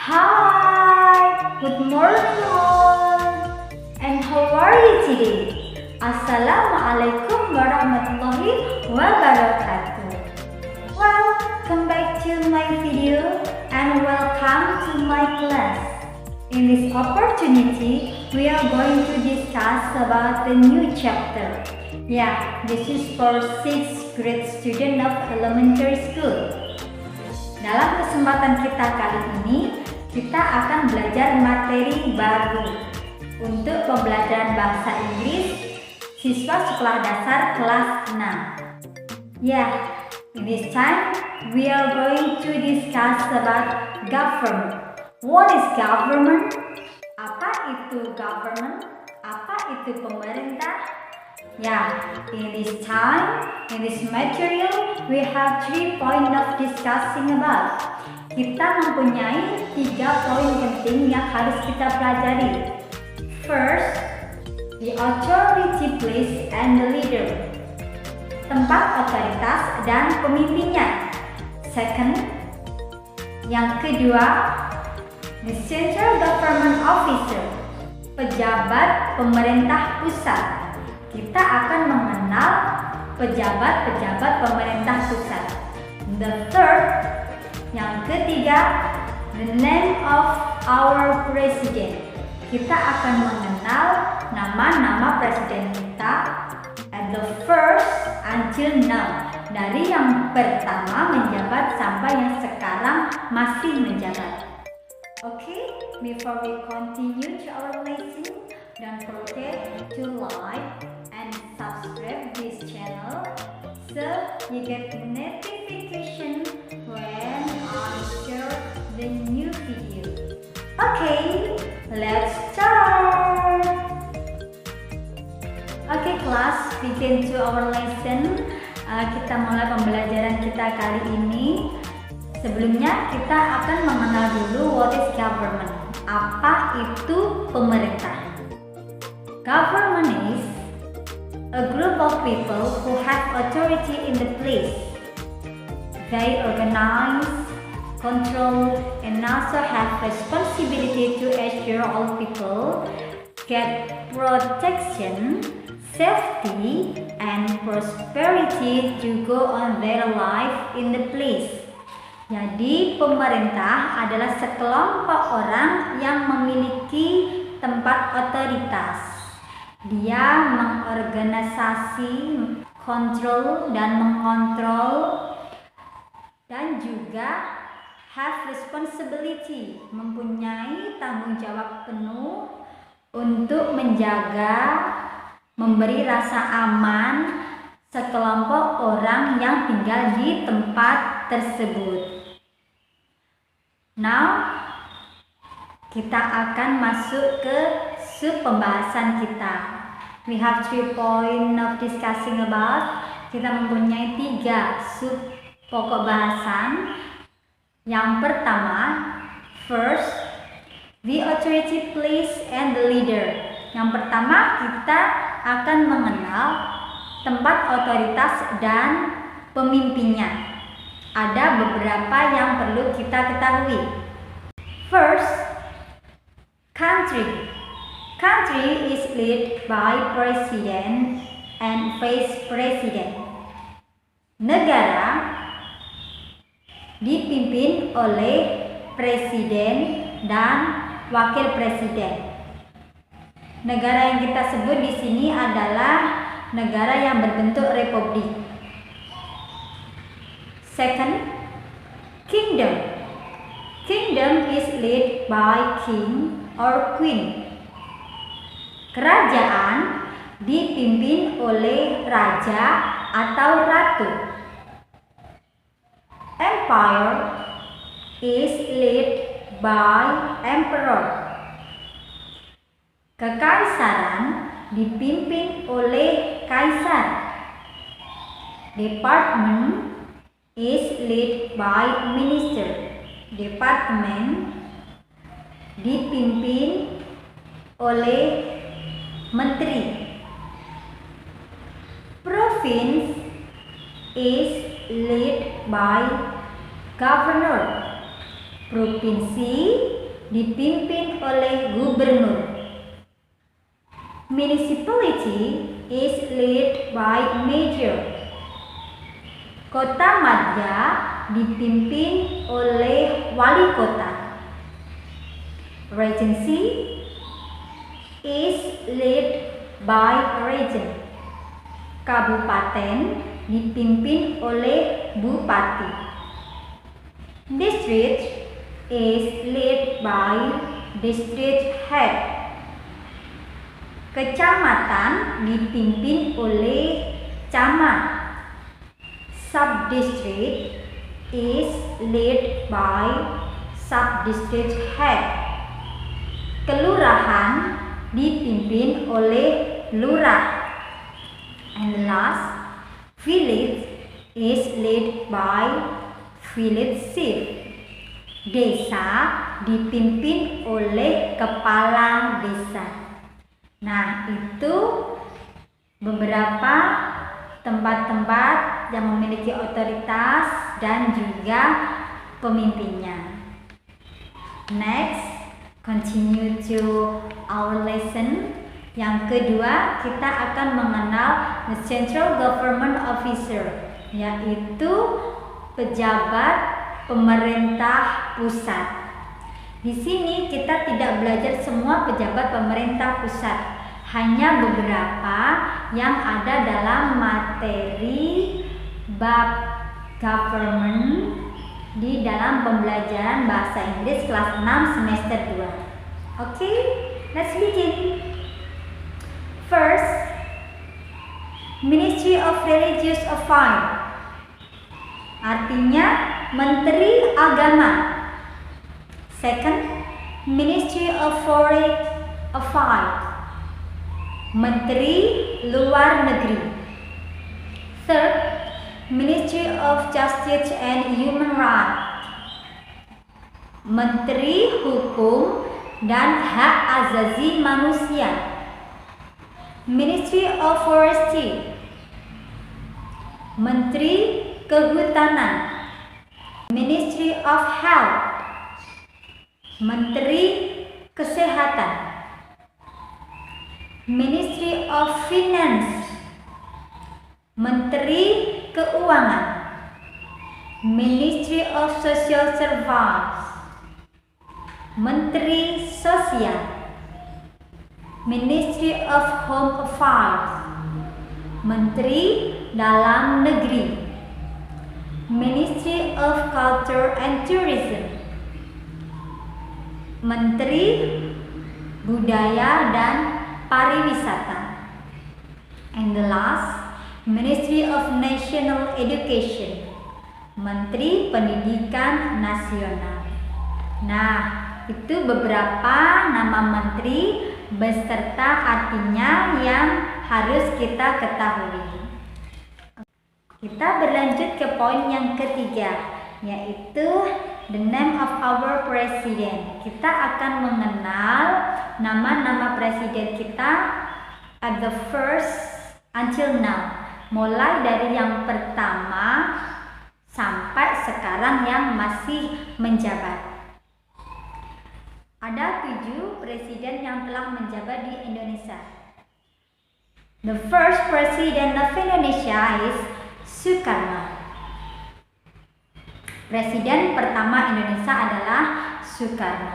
Hi, good morning all. And how are you today? Assalamualaikum warahmatullahi wabarakatuh. Welcome back to my video and welcome to my class. In this opportunity, we are going to discuss about the new chapter. Yeah, this is for 6th grade student of elementary school. Dalam kesempatan kita kali ini, kita akan belajar materi baru untuk pembelajaran bahasa Inggris siswa sekolah dasar kelas 6. In this time we are going to discuss about government. What is government? Apa itu government? Apa itu pemerintah? In this time, in this material, we have 3 points of discussing about. Kita mempunyai 3 poin penting yang harus kita pelajari. First, the authority place and the leader. Tempat otoritas dan pemimpinnya. Second, yang kedua, the central government officer. Pejabat pemerintah pusat. Kita akan mengenal pejabat-pejabat pemerintah pusat. The third, yang ketiga, the name of our president. Kita akan mengenal nama-nama presiden kita at the first until now. Dari yang pertama menjabat sampai yang sekarang masih menjabat. Okay, before we continue to our lesson, don't forget to like and subscribe this channel so you get notification when I share the new video. Okay, let's start. Okay class, begin to our lesson. Kita mulai pembelajaran kita kali ini. Sebelumnya kita akan mengenal dulu what is government. Apa itu pemerintah? Government is a group of people who have authority in the place. They organize, control, and also have responsibility to ensure all people get protection, safety, and prosperity to go on their life in the place. Jadi pemerintah adalah sekelompok orang yang memiliki tempat otoritas. Dia mengorganisasi, kontrol dan mengontrol, dan juga have responsibility, mempunyai tanggung jawab penuh untuk menjaga, memberi rasa aman sekelompok orang yang tinggal di tempat tersebut. Now, kita akan masuk ke sub pembahasan kita. We have 3 points of discussing about. Kita mempunyai 3 sub pokok bahasan. Yang pertama, first, the authority place and the leader. Yang pertama, kita akan mengenal tempat otoritas dan pemimpinnya. Ada beberapa yang perlu kita ketahui. First, country. Country is led by president and vice president. Negara dipimpin oleh presiden dan wakil presiden. Negara yang kita sebut di sini adalah negara yang berbentuk republik. Second, kingdom. Kingdom is led by king or queen. Kerajaan dipimpin oleh raja atau ratu. Empire is led by emperor. Kekaisaran dipimpin oleh kaisar. Department is led by minister. Departemen dipimpin oleh menteri. Province is led by governor. Provinsi dipimpin oleh gubernur. Municipality is led by mayor. Kota madya dipimpin oleh wali kota. Regency is led by regent. Kabupaten dipimpin oleh bupati. District is led by district head. Kecamatan dipimpin oleh camat. Subdistrict is led by subdistrict head. Kelurahan dipimpin oleh lurah. And last, village is led by village chief. Desa dipimpin oleh kepala desa. Nah, itu beberapa tempat-tempat yang memiliki otoritas dan juga pemimpinnya. Next, continue to our lesson. Yang kedua, kita akan mengenal the central government officer, yaitu pejabat pemerintah pusat. Di sini kita tidak belajar semua pejabat pemerintah pusat, hanya beberapa yang ada dalam materi bab government di dalam pembelajaran bahasa Inggris kelas 6 semester 2. Okay, let's begin. First, Ministry of Religious Affairs. Artinya Menteri Agama. Second, Ministry of Foreign Affairs. Menteri Luar Negeri. Third, Ministry of Justice and Human Rights. Menteri Hukum dan Hak Asasi Manusia. Ministry of Forestry. Menteri Kehutanan. Ministry of Health. Menteri Kesehatan. Ministry of Finance. Menteri Keuangan. Ministry of Social Service. Menteri Sosial. Ministry of Home Affairs. Menteri Dalam Negeri. Ministry of Culture and Tourism. Menteri Budaya dan Pariwisata. And the last, Ministry of National Education. Menteri Pendidikan Nasional. Nah, itu beberapa nama menteri beserta artinya yang harus kita ketahui. Kita berlanjut ke poin yang ketiga, yaitu the name of our president. Kita akan mengenal nama-nama presiden kita at the first until now, mulai dari yang pertama sampai sekarang yang masih menjabat. Ada 7 presiden yang telah menjabat di Indonesia. The first president of Indonesia is Soekarno. Presiden pertama Indonesia adalah Soekarno.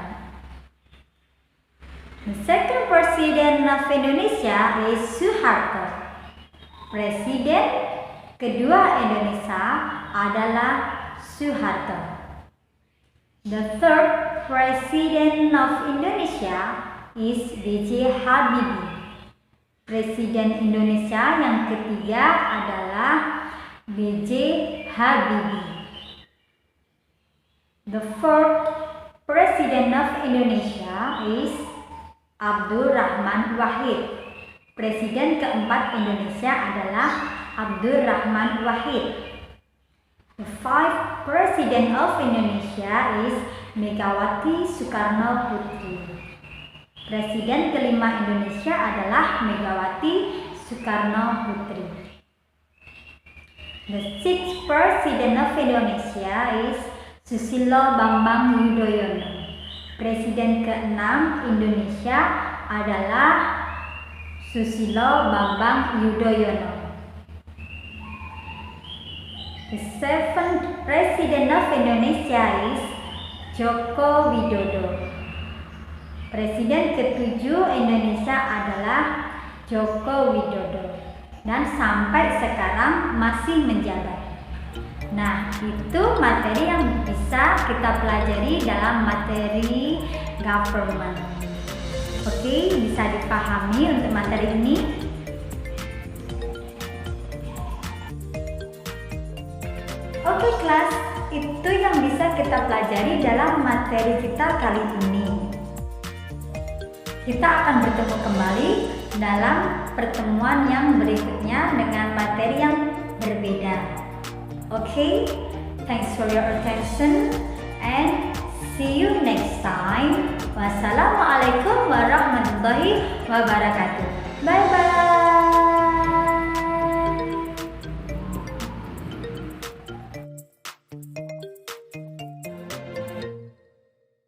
The second president of Indonesia is Soeharto. Presiden kedua Indonesia adalah Soeharto. The third president of Indonesia is B.J. Habibie. Presiden Indonesia yang ketiga adalah B.J. Habibie. The fourth president of Indonesia is Abdul Rahman Wahid. Presiden keempat Indonesia adalah Abdul Rahman Wahid. The fifth president of Indonesia is Megawati Soekarno Putri. Presiden kelima Indonesia adalah Megawati Soekarno Putri. The sixth president of Indonesia is Susilo Bambang Yudhoyono. Presiden ke-6 Indonesia adalah Susilo Bambang Yudhoyono. The seventh President of Indonesia is Joko Widodo. Presiden ke-7 Indonesia adalah Joko Widodo dan sampai sekarang masih menjabat. Nah, itu materi yang bisa kita pelajari dalam materi government. Oke, bisa dipahami untuk materi ini? Oke kelas, itu yang bisa kita pelajari dalam materi kita kali ini. Kita akan bertemu kembali dalam pertemuan yang berikutnya dengan materi yang berbeda. Okay, thanks for your attention and see you next time. Wassalamualaikum warahmatullahi wabarakatuh. Bye bye.